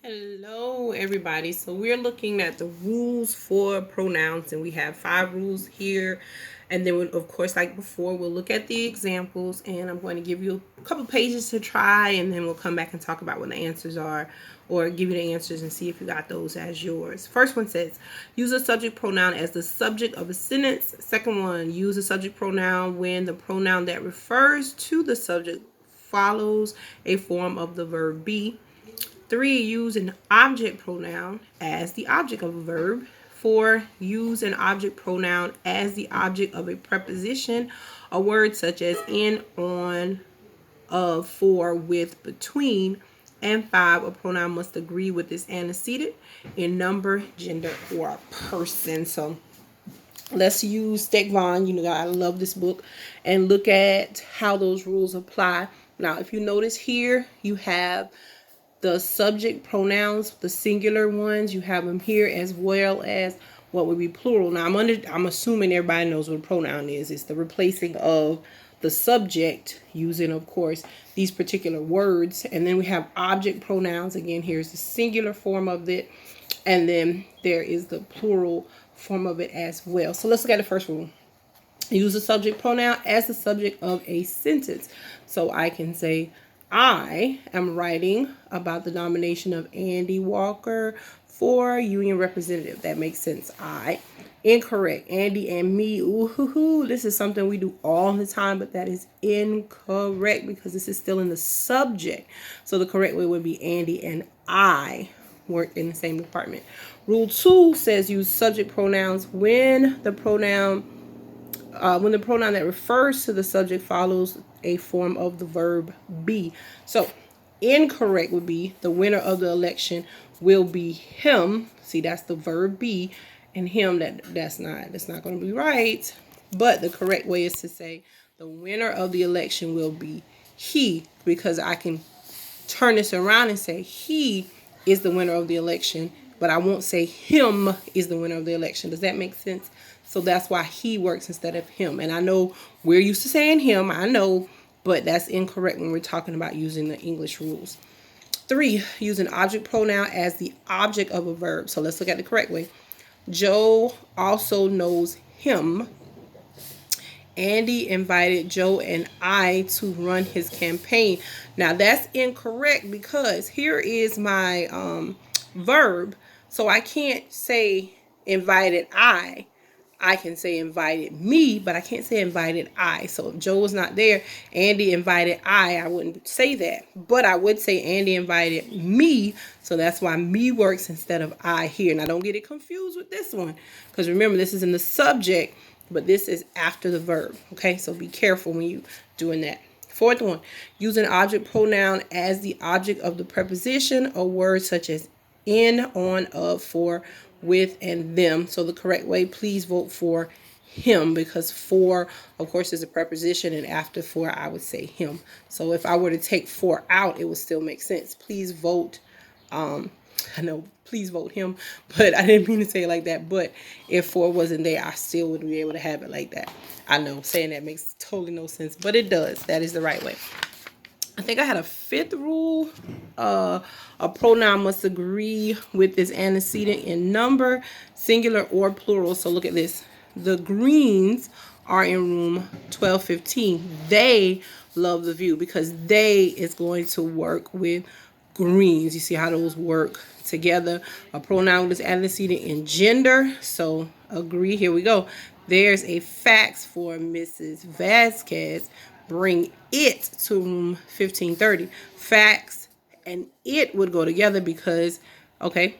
Hello, everybody. So we're looking at the rules for pronouns, and we have 5 rules here. And then, of course, like before, we'll look at the examples, and I'm going to give you a couple pages to try, and then we'll come back and talk about what the answers are, or give you the answers and see if you got those as yours. First one says, use a subject pronoun as the subject of a sentence. Second one, use a subject pronoun when the pronoun that refers to the subject follows a form of the verb be. 3, use an object pronoun as the object of a verb. 4, use an object pronoun as the object of a preposition, a word such as in, on, of, for, with, between. And 5, a pronoun must agree with its antecedent in number, gender, or person. So let's use Steck Von. You know, I love this book, and look at how those rules apply. Now, if you notice here, you have the subject pronouns, the singular ones, you have them here, as well as what would be plural. Now, I'm assuming everybody knows what a pronoun is. It's the replacing of the subject using, of course, these particular words. And then we have object pronouns. Again, here's the singular form of it. And then there is the plural form of it as well. So let's look at the first rule. Use a subject pronoun as the subject of a sentence. So I can say, I am writing about the nomination of Andy Walker for union representative. That makes sense. I. Incorrect. Andy and me. Ooh, this is something we do all the time, but that is incorrect because this is still in the subject. So the correct way would be Andy and I work in the same department. Rule 2 says use subject pronouns when the pronoun that refers to the subject follows a form of the verb be. So incorrect would be the winner of the election will be him. See, that's the verb be, and him, that's not going to be right. But the correct way is to say the winner of the election will be he, because I can turn this around and say he is the winner of the election, but I won't say him is the winner of the election. Does that make sense? So that's why he works instead of him. And I know we're used to saying him, I know, but that's incorrect when we're talking about using the English rules. 3, use an object pronoun as the object of a verb. So let's look at the correct way. Joe also knows him. Andy invited Joe and I to run his campaign. Now that's incorrect because here is my verb. So I can't say invited I. I can say invited me, but I can't say invited I. So if Joe was not there, Andy invited I wouldn't say that. But I would say Andy invited me. So that's why me works instead of I here. Now don't get it confused with this one, because remember, this is in the subject, but this is after the verb. Okay, so be careful when you doing that. 4th one, use an object pronoun as the object of the preposition, a word such as in, on, of, for, with, and them. So the correct way, please vote for him, because for, of course, is a preposition, and after for, I would say him. So if I were to take for out, it would still make sense. Please vote. I know, please vote him, but I didn't mean to say it like that. But if for wasn't there, I still wouldn't be able to have it like that. I know saying that makes totally no sense, but it does. That is the right way. I think I had a 5th rule. A pronoun must agree with its antecedent in number, singular or plural. So look at this. The Greens are in room 1215. They love the view, because they is going to work with greens. You see how those work together. A pronoun with its antecedent in gender. So agree. Here we go. There's a fax for Mrs. Vasquez. Bring it to room 1530. Fax and it would go together because, okay,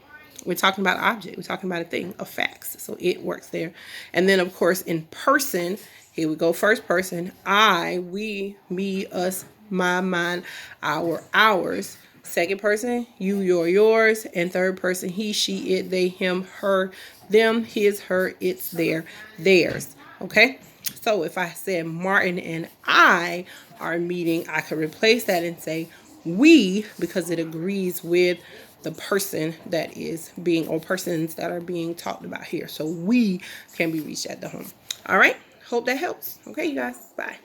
we're talking about object. We're talking about a thing, a fax. So it works there. And then, of course, in person, here we go. First person, I, we, me, us, my, mine, our, ours. Second person, you, your, yours. And third person, he, she, it, they, him, her, them, his, her, it's, their, theirs. Okay? So if I said Martin and I are meeting, I could replace that and say we, because it agrees with the person that is being, or persons that are being talked about here. So we can be reached at the home. All right. Hope that helps. Okay, you guys. Bye.